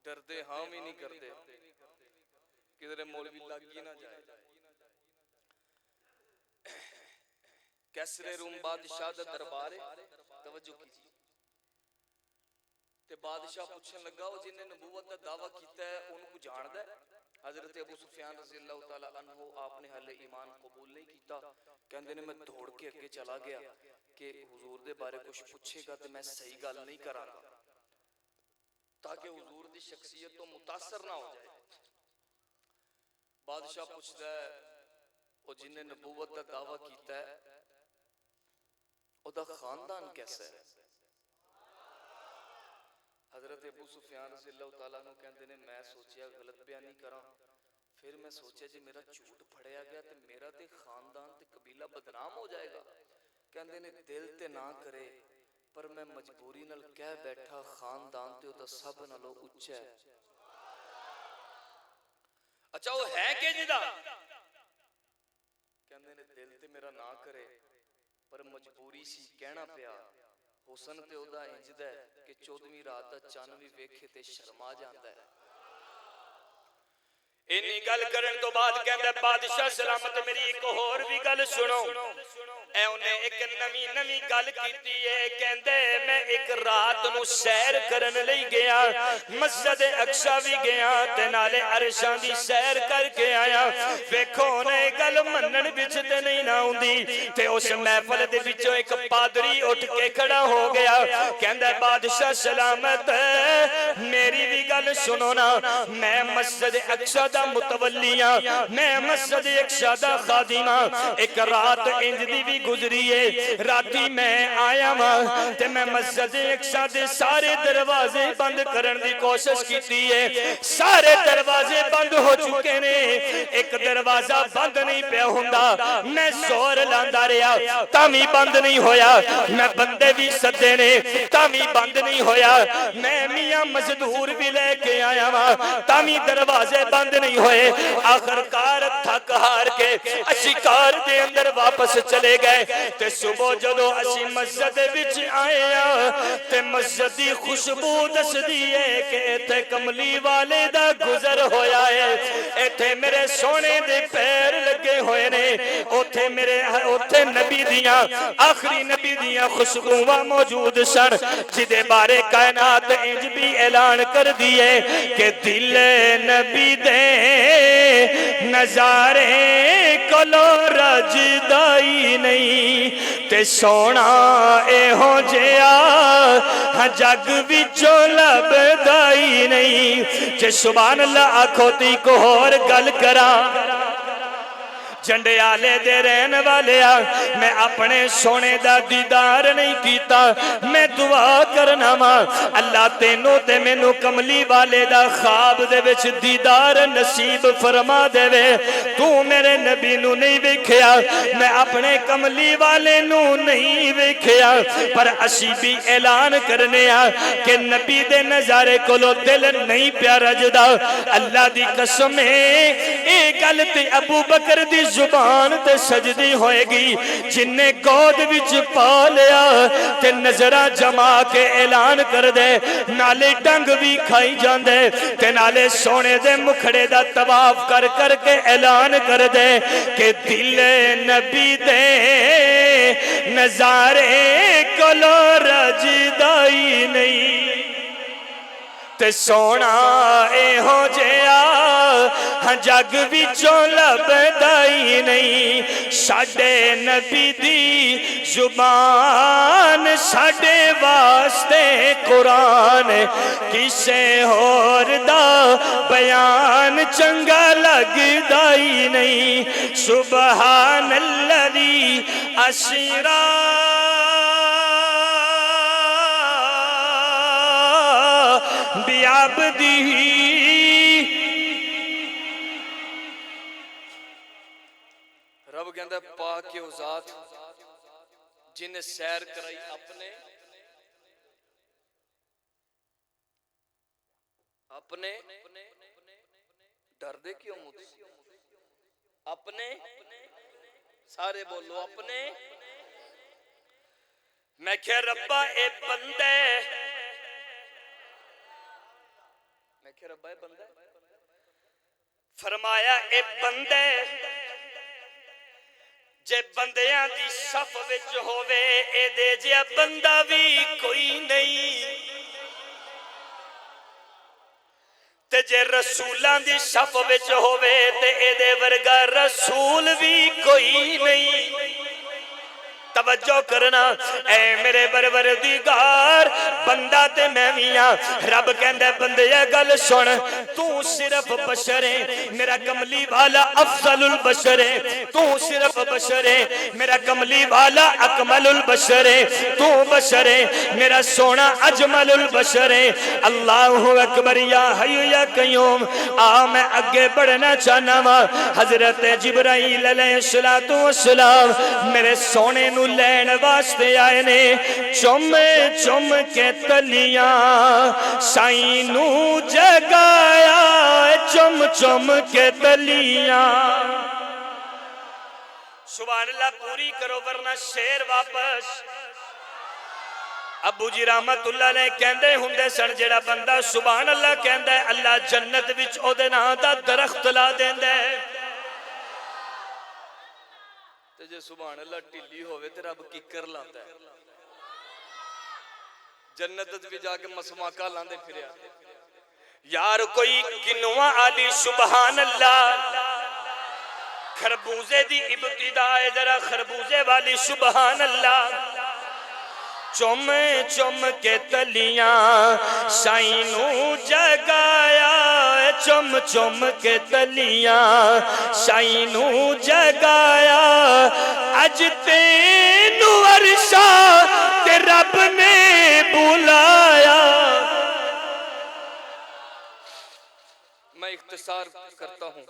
ڈردے ہاں بھی نہیں کرتے کدھر مولوی لگ ہی نہ جائے. کیسر روم بادشاہ دا دربار ہے, توجہ کیجیے. تے بادشاہ پوچھنے لگا وہ جن نے نبوت دا دعویٰ کیتا ہے ان کو جاندا ہے؟ حضرت ابو سفیان رضی اللہ تعالی عنہ آپ نے حال ایمان قبول نہیں کیتا. کہندے نے میں دوڑ کے اگے چلا گیا کہ حضور دے بارے کچھ پوچھے گا تے میں صحیح گل نہیں کراں گا تاکہ حضور دی شخصیت تو متاثر نہ ہو جائے. بادشاہ پوچھتا ہے وہ جن نے نبوت دا دعویٰ کیتا ہے او دا خاندان کیسا ہے؟ حضرت ابو سفیان رضی اللہ تعالیٰ عنہ کہندے نے میں سوچیا غلط بیانی کراں, پھر میں سوچیا جی میرا جھوٹ پھڑیا گیا تے میرا تے خاندان تے قبیلہ بدنام ہو جائے گا. کہندے نے دل تے نہ کرے پر میں مجبوری نال کہہ بیٹھا خاندان تے او تے سب نالوں اچا ہے. اچھا وہ ہے کہ جدا؟ کہندے نے دل تے میرا نہ کرے پر مجبوری سی کہنا پیا. حسن تے او دا انجدا ہے کہ 14ویں رات دا چن وی ویکھے تے شرما جاندا ہے. اینی گل کرن تو بعد کہندا بادشاہ سلامت میری ایک اور بھی گل سنو. اے انہیں ایک نویں گل کیتی ہے. کہندے میں ایک رات نو سیر کرن لئی گیا, مسجد اقصی بھی گیا تے نالے عرشاں دی سیر کر کے آیا. ویکھو نے گل منن وچ تے نہیں نہ ہوندی تے اس محفل دے وچوں ایک پادری اٹھ کے کھڑا ہو گیا. کہندا بادشاہ سلامت میری بھی گل سنو نا, میں مسجد اقصی دا متولیاں, میں مسجد اقصی دا خادماں. ایک رات انج دی بھی گزری ہے, راتی میں آیا ہاں تے میں مسجد اقصی دے سارے دروازے بند کرن دی کوشش کیتی ہے. سارے دروازے بند ہو چکے نے, ایک دروازہ بند نہیں پیا ہوندا. میں زور لاندا رہیا تاوی بند نہیں ہویا, میں بندے بھی سدے نے تاوی بند نہیں ہویا, میں میاں مزدور بھی لے کے آیا ہاں تاوی دروازے بند نہیں ہوئے. آخر کار تھک ہار کے اسی کار دے اندر واپس چلے گئے تے صبح جدو اسی مسجد وچ آئے تے مسجد دی خوشبو دس دیئے کہ ایتھے کملی والے دا گزر ہویا ہے. ایتھے میرے سونے دے پیر لگے ہوئے نے, اوتھے نبی دیاں آخری نبی دیاں خوشبوواں موجود سن جدے بارے کائنات انج بھی اعلان کر دیئے کہ دل نبی دے نظارے کلو رجدائی نہیں تے سونا اے ہو جیا جگ وچوں لبدائی نہیں. جے سبحان اللہ آکھو تی کو اور گل کرا جھنڈے آلے دے رہن والے میں اپنے سونے دا دیدار نہیں کیتا. میں دعا کرنا ماں اللہ تینوں تے مینوں کملی والے دا خواب دے وچ دیدار نصیب فرما دے وے. تو میرے نبی نو نہیں ویکھیا, میں اپنے کملی والے نو نہیں ویکھیا, پر اسی بھی اعلان کرنے کہ نبی دے نظارے کولو دل نہیں پیا رجدا. اللہ دی قسم اے گل تے ابو بکر دی زبان تے سجدی ہوئے گی جن نے گود وچ پا لیا تے نظرہ جما کے اعلان کر دے, نالے ڈنگ بھی کھائی جان دے تے نالے سونے دے مکھڑے دا طواف کر کر کے اعلان کر دے کہ دل نبی دے نظارے کلو رجدائی نہیں تے سونا اے ہو جیا جگ وچوں لبدائی نہیں. ساڈے نبی دی زبان ساڈے واسطے قرآن, کسے ہور دا بیان چنگا لگدائی نہیں. سبحان الذی اسرا بعبدہ. رب کہندا پاک او ذات جن نے سیر کرائی اپنے ڈر دے کیوں مجھ اپنے سارے بولو اپنے. میں کہ ربا اے بندے, میں کہ ربا اے بندہ فرمایا اے بندے جے بندیاں دی صف وچ ہووے اے دے جے بندہ بھی کوئی نہیں تے جے رسولاں دی صف وچ ہووے تے اے دے ورگا رسول بھی کوئی نہیں توجہ کرنا اے میرے پروردگار بندہ تے میں میاں رب کہندا بندے گل سن تو صرف بشر ہے میرا کملی والا افضل البشر ہے تو صرف بشر ہے میرا کملی والا اکمل البشر ہے تو بشر ہے میرا سونا اجمل البشر ہے اللہ اکبر یا حی یا قیوم آ میں اگے بڑھنا چاہنا وا حضرت جبرائیل علیہ السلام میرے سونے نو لین واسطے آئے نے چم چم کے تلیاں سائیں نو جگایا چم چم کے تلیاں سبحان اللہ پوری کرو ورنہ شیر واپس ابو جی رحمت اللہ نے کہندے ہوندے سن جڑا بندہ سبحان اللہ کہندا ہے اللہ جنت وچ او دے نام دا درخت لا دیندا ہے تے جے سبحان اللہ ٹھلی ہوئے تے رب کیکر لاندا ہے جنت وچ جا کے مسماکا لاندے پھریا یار کوئی کنواں علی سبحان اللہ خربوزے دی ابتدا ہے ذرا خربوزے والی سبحان اللہ چم چم کے تلیاں سائیں نو جگایا چم چم کے تلیاں سائیں نو جگایا اج تینو عرشا تے رب نے بلایا میں اختصار کرتا ہوں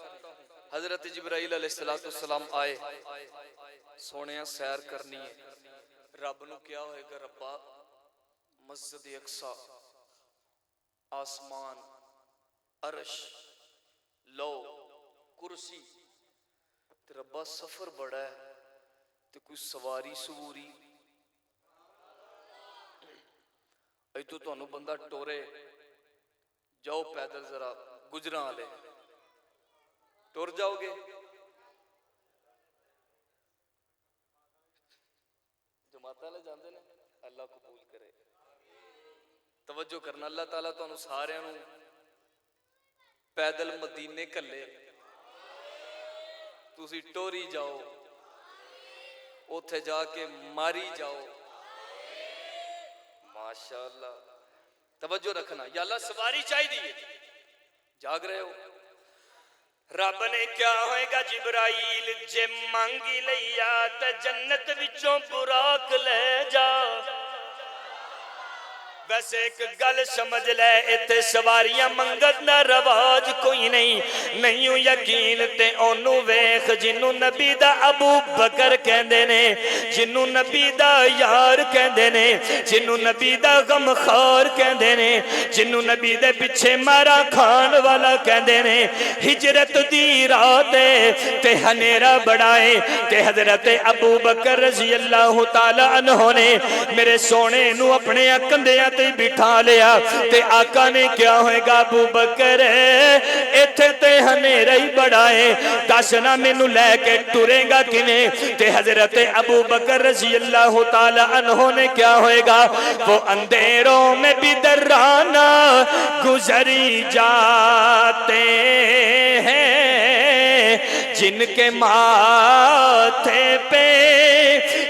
حضرت جبرائیل علیہ السلام آئے سونے سیر کرنی ہے رب نو کیا ہوئے گا ربا مسجد اقصی آسمان عرش لو کرسی ربا سفر بڑا ہے تو کوئی سواری سوری ای تو انہوں بندہ ٹورے جاؤ پیدل ذرا گجراں لے ٹور جاؤ گے جماعتہ لے جاندے نے اللہ قبول کرے توجہ کرنا اللہ تعالیٰ تو انہوں سارے انہوں پیدل مدینے کلے تُسی ٹوری جاؤ اوتھے جا کے ماری جاؤ ماشاءاللہ توجہ رکھنا یا اللہ سواری چاہی دیئے جاگ رہے ہو رب نے کیا ہوئے گا جبرائیل جے مانگی لیا تے جنت وچوں براق لے جا ویسے ایک گل سمجھ لے ایتھے سواریاں منگت نہ رواج کوئی نہیں ہوں یقین تے اونوں ویکھ جنوں نبی دا ابو بکر کہندے نے جنوں نبی دا یار کہندے نے جنوں نبی دا غمخوار کہندے نے جنوں نبی دے پیچھے مارا کھان والا کہندے نے ہجرت دی رات تے ہنیرا بڑھائے تے حضرت ابو بکر رضی اللہ تعالی عنہ نے میرے سونے نو اپنے کندھیاں تے بٹھا لیا تے آقا نے کیا ہوئے گا ابو بکر ایتھے تے ہنیرا ہی بڑھائے دسنا مینوں لے کے ٹرے گا کنے تے حضرت ابو بکر رضی اللہ تعالی عنہ نے کیا ہوئے گا وہ اندھیروں میں بھی درانہ گزری جاتے ہیں جن کے ماتھے پہ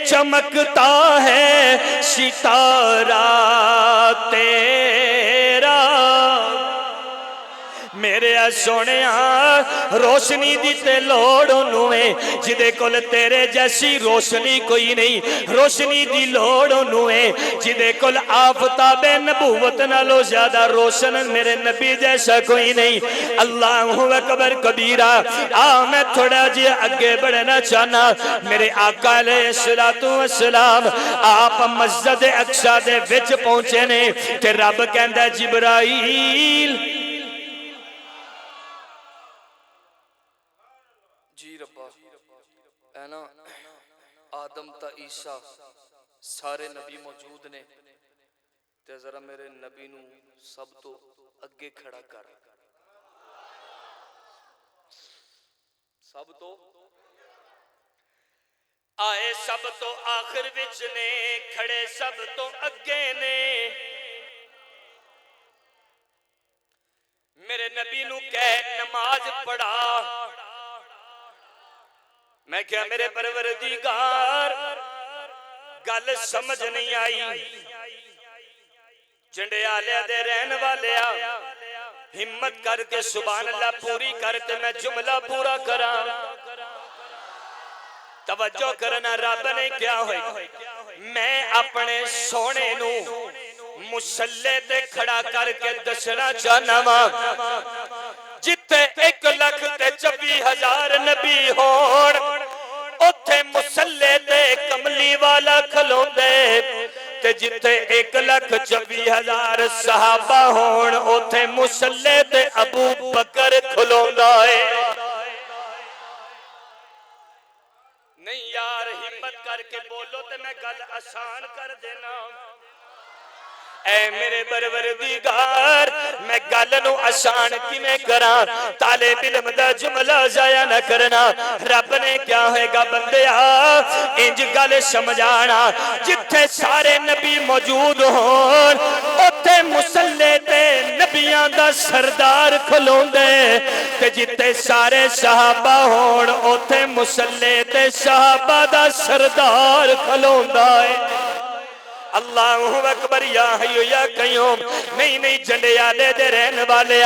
چمکتا ہے ستارہ تیرا میرے سونے روشنی دی تے لوڑ انہوں جدے کل تیرے جیسی روشنی کوئی نہیں روشنی دی لوڑ انہوں جدے کل آفتاب نبوت نالو زیادہ روشن میرے نبی جیسا کوئی نہیں اللہ اکبر کبیرہ میں تھوڑا جی اگے بڑھنا چاہنا میرے آقا علیہ السلام آپ مسجد اقصی دے وچ پہنچے نے کہ رب کہندا جبرائیل آدم تا عیسیٰ سارے نبی موجود نے تے ذرا میرے نبی نو سب تو اگے کھڑا کر. سب تو آئے سب تو آخر وچ نے کھڑے سب تو اگے نے. میرے نبی نو کہے نماز پڑھا. میں کیا میرے پروردگار گل سمجھ نہیں آئی. جنڈیالے دے رہن والے ہمت کر کے سبحان اللہ پوری کر کے میں جملہ پورا کرا. توجہ کرنا رب نے کیا ہوئے میں اپنے سونے نو مسلے تے کھڑا کر کے دسنا چاہنا وا جتے 1,24,000 نبی ہون اوتھے مسلے تے کملی والا کھلوندے تے جتے 1,24,000 صحابہ ہون اوتھے مسلے تے ابو بکر کھلوندا ہے. نہیں یار ہمت کر کے بولو تے میں گل آسان کر دینا. اے میرے پروردگار میں گل نو آسان کیویں کراں طالب علم دا جملہ ضائع نہ کرنا. رب نے کیا ہوئے گا بندیا انج گل سمجھانا جتھے سارے نبی موجود ہون اوتھے مسلے تے نبیاں دا سردار کھلوندے تے جتھے سارے صحابہ ہون اوتھے مسلے تے صحابہ دا سردار کھلوندا ہے. اللہ اکبر یا حی یا قیوم. نہیں جنڈیالے دے رہن والے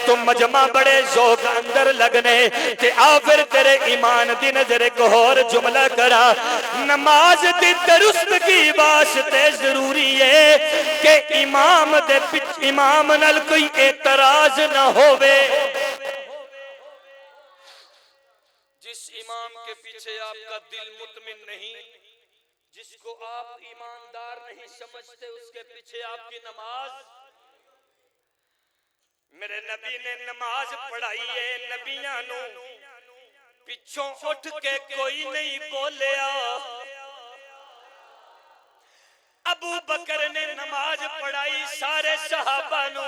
تم مجمع بڑے ذوق اندر لگنے تے آ پھر تیرے ایمان دی نظر ایک اور جملہ کرا. نماز دی درستگی واسطے ضروری ہے کہ امام دے امام نال کوئی اعتراض نہ ہووے. جس امام کے پیچھے آپ کا دل مطمئن نہیں جس کو آپ ایماندار نہیں سمجھتے اس کے پیچھے آپ کی نماز. میرے نبی نے نماز پڑھائی ہے نبیاں نو پچھوں اٹھ کے کوئی نہیں بولیا. ابو بکر نے نماز پڑھائی سارے صحابہ نو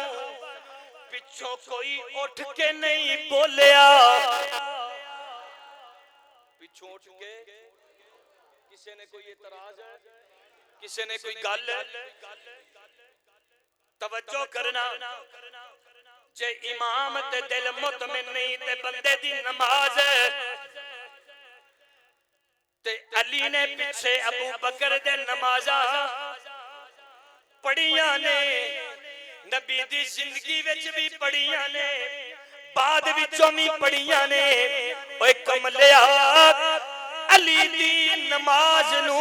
پچھوں کوئی اٹھ کے نہیں بولیا. پچھوں اٹھ کے کسی نے کوئی اعتراض ہے کسی نے کوئی گل. توجہ کرنا جے امام تے دل مطمئن نہیں تے بندے دی نماز تے علی نے پیچھے ابو بکر دے نمازاں پڑھیاں نے نبی دی زندگی وچ بھی پڑھیاں نے بعد وچوں بھی پڑھیاں نے. اوے کملیا علی دی نماز نو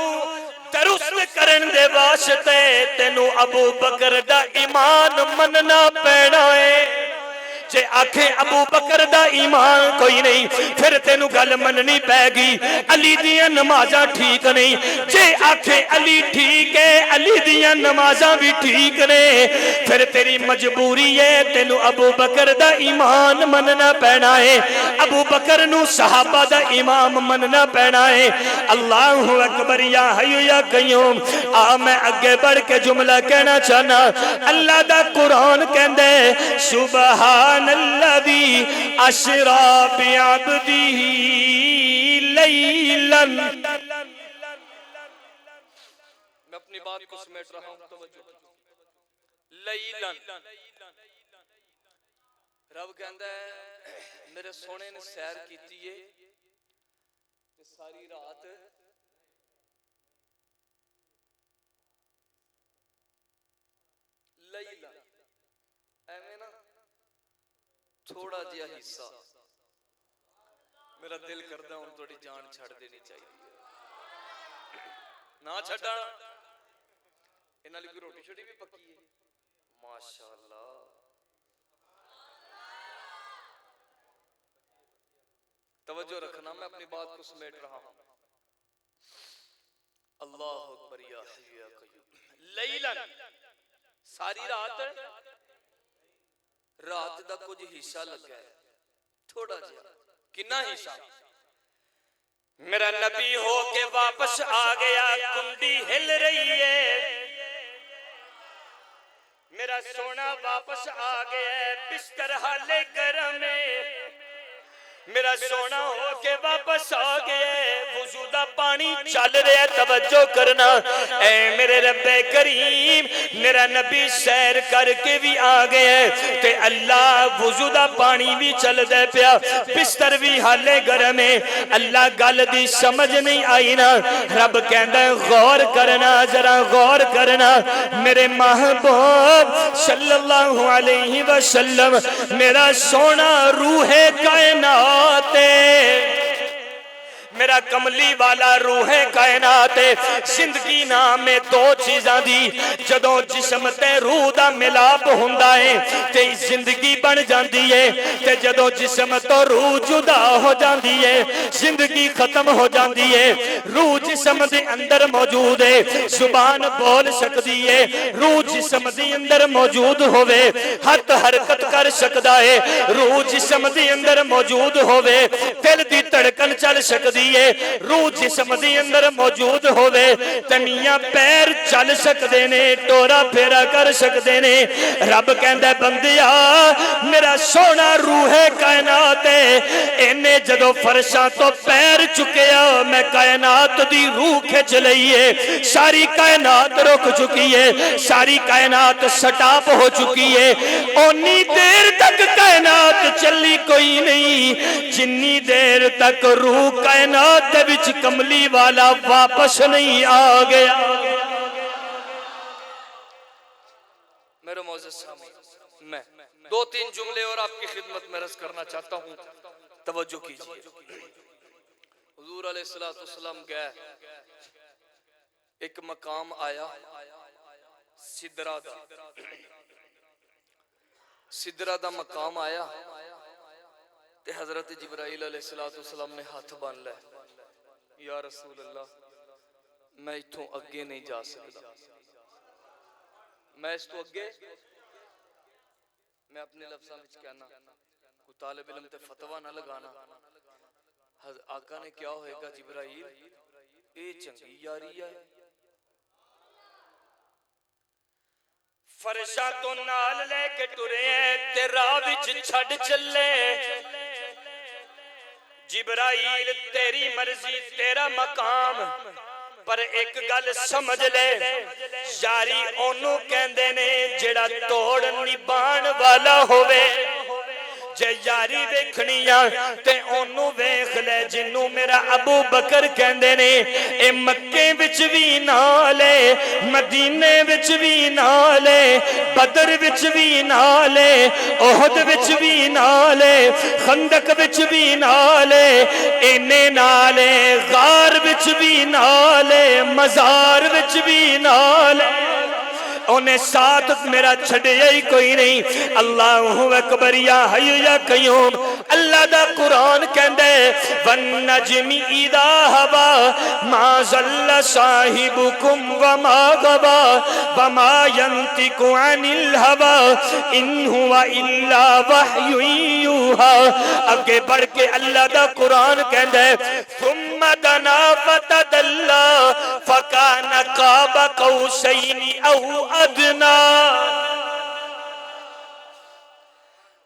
درست کرن دے واسطے تینو ابو بکر دا ایمان مننا پینا ہے. جے آکھے ابو بکر دا ایمان کوئی نہیں پھر تینو گل مننی پے گی علی دیاں نمازاں ٹھیک نہیں. جے آکھے علی ٹھیک ہے علی دیاں نمازاں بھی ٹھیک نے پھر تیری مجبوری ہے تینو ابو بکر دا ایمان مننا پینا ہے. ابو بکر نو صحابہ دا امام مننا پینا ہے. اللہ اکبر یا حی یا قیوم. میں اگے بڑھ کے جملہ کہنا چاہنا. اللہ دا قرآن کہندے سبحان الذی اسری بعبدہ لیلا. میں اپنی بات کو سمیٹ رہا ہوں توجہ. لیلا رب کہندا ہے میرے سونے نے سیر کیتی ہے ساری رات لیلا ایویں نا تھوڑا جہا حصہ میرا دل کردا ہن تھوڑی جان چھڑ دینی چاہیے نہ چھڈا انہاں لئی روٹی چھوٹی بھی پکی ہے ماشاءاللہ. توجہ رکھنا میں اپنی بات کو سمیٹ رہا ہوں. اللہ اکبر یا حی یا قیوم. لیلا ساری رات رات دا کچھ حصہ لگا ہے تھوڑا جہا. کنا حصہ؟ میرا نبی ہو کے واپس آ گیا کنڈی ہل رہی ہے میرا سونا واپس آ گیا ہے، بستر حالے گرم ہے، میرا سونا ہو کے واپس آ گیا ہے، وضو دا پانی چل رہا ہے، توجہ کرنا اے میرے رب کریم، میرا نبی سیر کر کے بھی آ گیا ہے تے اللہ وضو دا پانی بھی چل دے پیا، بستر بھی حالے گرم ہے، اللہ گل دی سمجھ نہیں آئی نا، رب کہندا ہے غور کرنا، ذرا غور کرنا، میرے محبوب صلی اللہ علیہ وسلم، میرا سونا روح کائنات، میرا کملی والا روح کائنات، زندگی نام میں دو چیزاں دی، جدوں جسم تے روح دا ملاپ ہوندا ہے تے زندگی بن جاندی ہے، تے جدوں جسم تو روح جدا ہو جاندی ہے زندگی ختم ہو جاندی ہے۔ روح جسم دے اندر موجود ہے، زبان بول سکدی ہے، روح جسم دے اندر موجود ہوئے ہاتھ حرکت کر سکدا ہے، روح جسم دے اندر موجود ہوئے دل دی دھڑکن چل سکدی ہے، روح جسم دی اندر موجود ہوئے تنیاں پیر چل سکدے نے، ٹورا پھیرا کر سکدے نے۔ رب کہندا بندیا میرا سونا روح کائنات ہے، انہیں جدو فرشاں تو پیر چکیا میں کائنات دی روح کھچ لئیے، ساری کائنات رک چکی ہے، ساری کائنات سٹاپ ہو چکی ہے، اونی دیر تک کائنات چلی کوئی نہیں جنی دیر تک روح کائنات وچ کملی والا واپس نہیں آ گیا۔ میرے معزز سامعین، میں دو تین جملے اور آپ کی خدمت میں عرض کرنا چاہتا ہوں، توجہ کیجئے۔ حضور علیہ السلام گئے، ایک مقام آیا سدرہ دا، سدرہ دا مقام آیا تے حضرت جبرائیل علیہ السلام نے ہاتھ بان لے، یا رسول اللہ میں اتھوں اگے نہیں جا سکتا، میں اس تو اگے، میں اپنے لفظاں وچ کہنا کوئی طالب علم تے فتویٰ نہ لگانا، آقا نے کیا ہوئے گا جبرائیل اے چنگی یاری ہے، فرشاں تو نال لے کے ٹرے ہیں تے راہ وچ چھڈ چلے، جبرائیل تیری مرضی تیرا مقام، پر ایک گل سمجھ لے یاری اونوں کہندے نے جڑا توڑ نبھان والا ہوئے، جے یاری ویکھنیاں تے اونوں ویکھ لے جنوں میرا ابو بکر کہندے نے، اے مکے وچ وی نالے، مدینے وچ وی نالے، بدر وچ وی نالے، احد وچ وی نالے، خندق وچ وی نالے، اینے نالے، غار وچ وی نالے، مزار وچ وی نالے، انہیں ساتھ میرا چھڑے ہی کوئی نہیں۔ اللہ اکبر یا حی یا قیوم، اللہ دا قرآن کہندے وَالنَّجْمِ اِذَا هَوَى مَا ضَلَّ صَاحِبُكُمْ وَمَا غَوَى وَمَا يَنطِقُ عَنِ الْهَوَى إِنْ هُوَ إِلَّا وَحْيٌ يُوحَىٰ۔ اگے بڑھ کے اللہ دا قرآن کہندے ثُمَّ دَنَا فَتَدَلَّىٰ فَكَانَ قَابَ قَوْسَيْنِ أَوْ ادنا،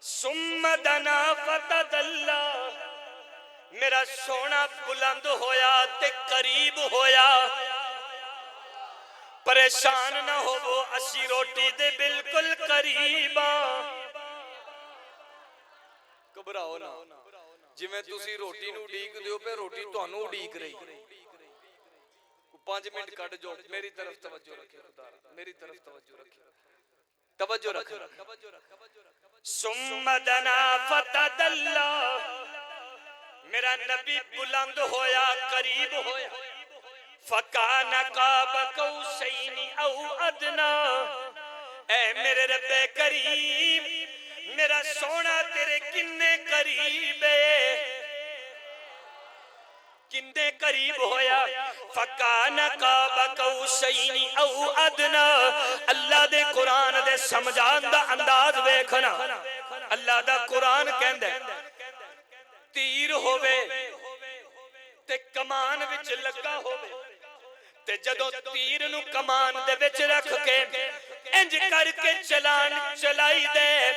ثم دنا فتدلا، میرا سونا بلند ہویا تے قریب ہویا، پریشان نہ ہو وہ اسی روٹی دے بالکل قریبا، گھبراؤ نہ جی میں تسی روٹی نو اڈیک دیو پہ روٹی تانوں اڈیک رہی، 5 منٹ کٹ جو میری طرف توجہ رکھے، میری طرف توجہ رکھے، توجہ رکھے۔ ثم دنا فتدلا، میرا نبی بلند ہویا قریب ہویا، فکان قاب قوسین او ادنا، اے میرے رب کریم میرا سونا تیرے کنے قریب ہے، کندے قریب ہویا، فکان قاب قوسین او ادنا۔ اللہ دے قرآن دے سمجھان دا انداز ویکھنا، اللہ دا قرآن کہندے تیر ہووے تے کمان وچ لگا ہووے، تے جدوں تیر نو کمان دے وچ رکھ کے انج کر کے چلان چلائی دے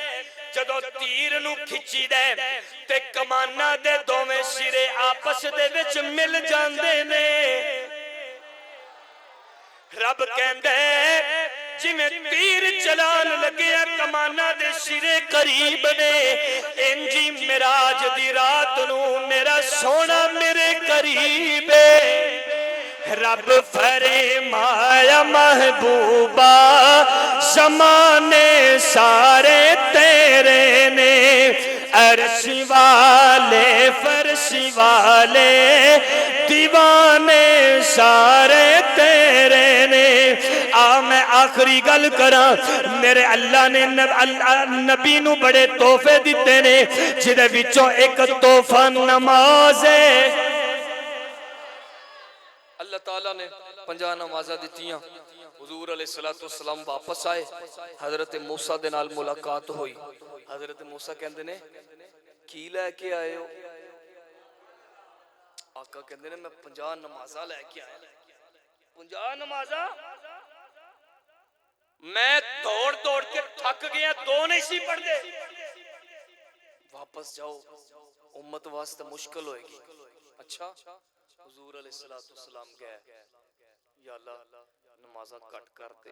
جدو تیر نو کھچی دے تے کمانہ دے دوویں سرے آپس دے وچ مل جاندے نے رب کہندے جی میں تیر چلان لگیا کمانہ دے سرے قریب نے انجی معراج دی رات نو میرا سونا میرے قریب رب فرمایا محبوبہ زمانے سارے تیرے نے عرش والے فرش والے دیوانے سارے تیرے نے میں آخری گل کراں میرے اللہ نے نبی نو بڑے تحفے دیتے نے جدے وچوں ایک تحفہ نماز ہے اللہ تعالیٰ نے 50 نمازہ دیتیاں حضور علیہ السلام واپس آئے حضرت موسیٰ دے نال ملاقات ہوئی حضرت موسیٰ کہندے نے کی لے کے آئے ہو آقا کہندے نے میں 50 نمازہ لے کے آیا 50 نمازہ میں دوڑ دوڑ کے تھک گیا 2 نہیں سی پڑھ دے واپس جاؤ امت واسطے مشکل ہوئے گی اچھا حضور علیہ السلام گئے یا اللہ نمازہ کٹ کر دے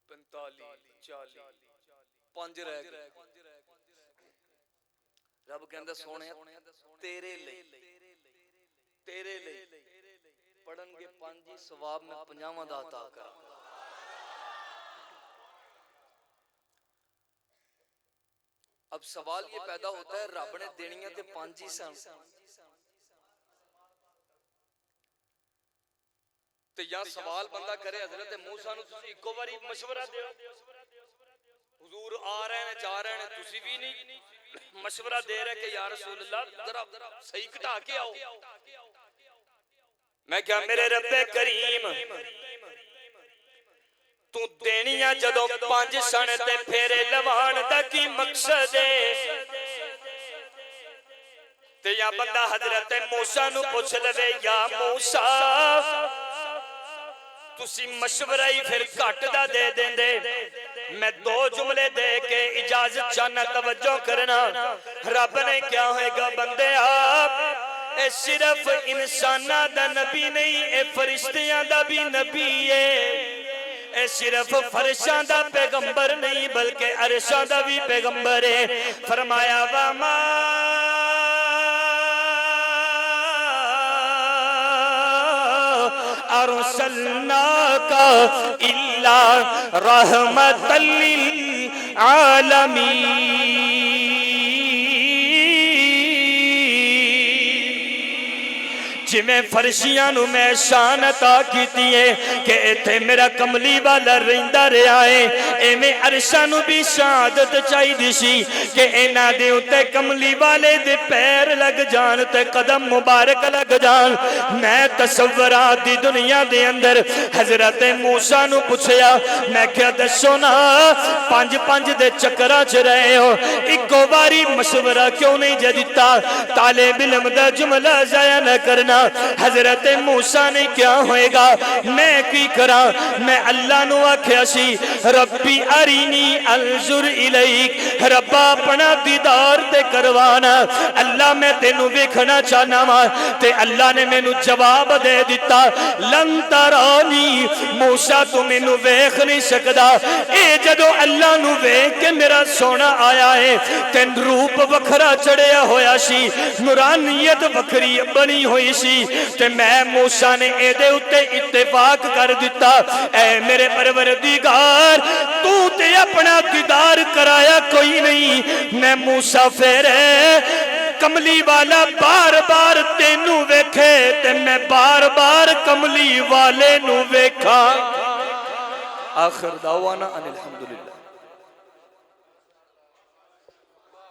45 40 5 رہ گئے رب کہندہ سونے تیرے لئی پڑھن گے 5 ثواب میں 50 دا عطا کر اب سوال یہ پیدا ہوتا ہے رب نے دینیاں تے 5 ہی سن تے یا سوال بندہ کرے حضرت موسیٰ نو تسی ایک باری مشورہ دیو حضور آ رہے ہیں جا رہے ہیں تسی بھی نہیں مشورہ دے رہے کہ یا رسول اللہ ذرا صحیح کٹا کے آؤ میں کیا میرے رب کریم تو دینیاں جدو 5 سن تے پھیرے لوان دا کی مقصد ہے تے یا بندہ حضرت موسیٰ نو پوچھ لوے یا موسیٰ تسی مشورہ ہی پھر کٹ دا دے دیں دے میں 2 جملے دے کے اجازت چاہنا توجہ کرنا رب نے کیا ہوئے گا بندے آپ اے صرف انسانہ دا نبی نہیں اے فرشتیاں دا بھی نبی ہے اے صرف فرشاں دا پیغمبر نہیں بلکہ عرشاں دا بھی پیغمبر ہے فرمایا وَمَا أَرْسَلْنَاكَ إِلَّا رَحْمَةً لِلْعَالَمِينَ جی میں فرشیاں نو میں شان عطا کیتی ہے کہ ایتھے میرا کملی والا رہندا رہا ہے اے میں عرشاں نو بھی شہادت چاہی دی سی کہ اینا دے اتے کملی والے دے پیر لگ جان تے قدم مبارک لگ جان میں تصورات دی دنیا دے اندر حضرت موسیٰ نو پوچھیا میں کیا دسو نا 5 دے چکرہ چ رہے ہو ایکو باری مشورہ کیوں نہیں جدیتا طالب علم دا جملہ ضائع نہ کرنا حضرت موسیٰ نے کیا ہوئے گا میں کی کرا میں اللہ نو آکھیا سی ربی ارینی انظر الیک ربا اپنا دیدار تے کروانا اللہ میں تینو ویکھنا چاہنا ماں تے اللہ نے میں نو جواب دے دیتا لن ترانی موسیٰ تو میں نو ویکھ نہیں سکدا اے جدو اللہ نو ویکھ کے میرا سونا آیا ہے تین روپ وکھرا چڑھیا ہویا سی نورانیت وکھری بنی ہوئی سی تے میں موسیٰ نے اے دے اتے اتفاق کر دیتا اے میرے پروردگار تو تے اپنا دیدار کرایا کوئی نہیں میں موسیٰ پھیرے کملی والا بار بار تینو ویکھے تے میں بار بار کملی والے نو ویکھا آخر دعوانا ان الحمدللہ